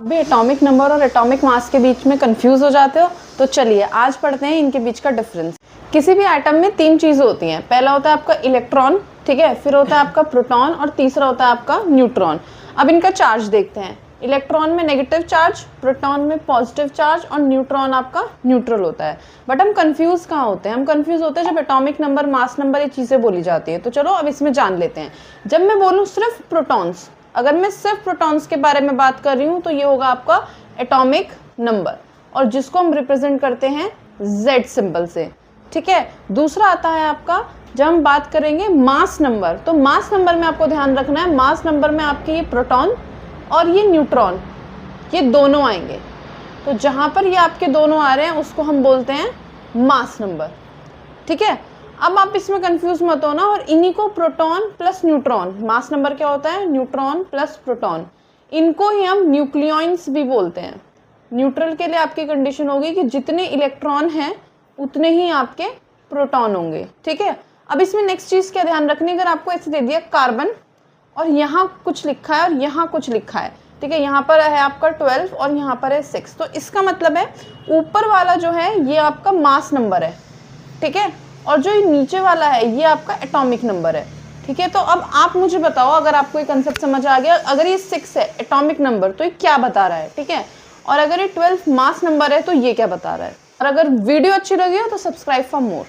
भी atomic number और atomic mass के बीच में कंफ्यूज हो जाते हो, तो चलिए आज पढ़ते हैं इनके बीच का डिफरेंस। किसी भी एटम में तीन चीज़ें होती हैं। पहला होता है आपका इलेक्ट्रॉन, ठीक है, फिर होता है आपका प्रोटॉन और तीसरा होता है आपका न्यूट्रॉन। अब इनका चार्ज देखते हैं। इलेक्ट्रॉन में नेगेटिव चार्ज, प्रोटॉन में पॉजिटिव चार्ज और न्यूट्रॉन आपका न्यूट्रल होता है। बट हम कंफ्यूज कहाँ होते हैं? हम कंफ्यूज होते हैं जब एटॉमिक नंबर, मास नंबर, ये चीज़ें बोली जाती है। तो चलो अब इसमें जान लेते हैं। जब मैं बोलूँ सिर्फ प्रोटॉन्स, अगर मैं सिर्फ प्रोटॉन्स के बारे में बात कर रही हूँ तो ये होगा आपका एटॉमिक नंबर, और जिसको हम रिप्रेजेंट करते हैं Z सिंबल से, ठीक है। दूसरा आता है आपका, जब हम बात करेंगे मास नंबर, तो मास नंबर में आपको ध्यान रखना है, मास नंबर में आपके ये प्रोटॉन और ये न्यूट्रॉन, ये दोनों आएंगे। तो जहाँ पर ये आपके दोनों आ रहे हैं उसको हम बोलते हैं मास नंबर, ठीक है। अब आप इसमें कंफ्यूज मत होना, और इन्हीं को proton plus neutron, mass number क्या होता है? न्यूट्रॉन प्लस प्रोटॉन, इनको ही हम न्यूक्लियॉइड्स भी बोलते हैं। न्यूट्रल के लिए आपकी कंडीशन होगी कि जितने इलेक्ट्रॉन हैं उतने ही आपके प्रोटॉन होंगे, ठीक है। अब इसमें नेक्स्ट चीज़ क्या ध्यान रखनी, अगर आपको ऐसे दे दिया कार्बन और यहाँ कुछ लिखा है और यहाँ कुछ लिखा है, ठीक है, यहाँ पर है आपका 12 और यहाँ पर है 6, तो इसका मतलब है ऊपर वाला जो है ये आपका मास नंबर है, ठीक है, और जो ये नीचे वाला है ये आपका एटॉमिक नंबर है, ठीक है। तो अब आप मुझे बताओ, अगर आपको ये कंसेप्ट समझ आ गया, अगर ये 6 है एटॉमिक नंबर तो ये क्या बता रहा है, ठीक है, और अगर ये 12 मास नंबर है तो ये क्या बता रहा है। और अगर वीडियो अच्छी लगी हो तो सब्सक्राइब फॉर मोर।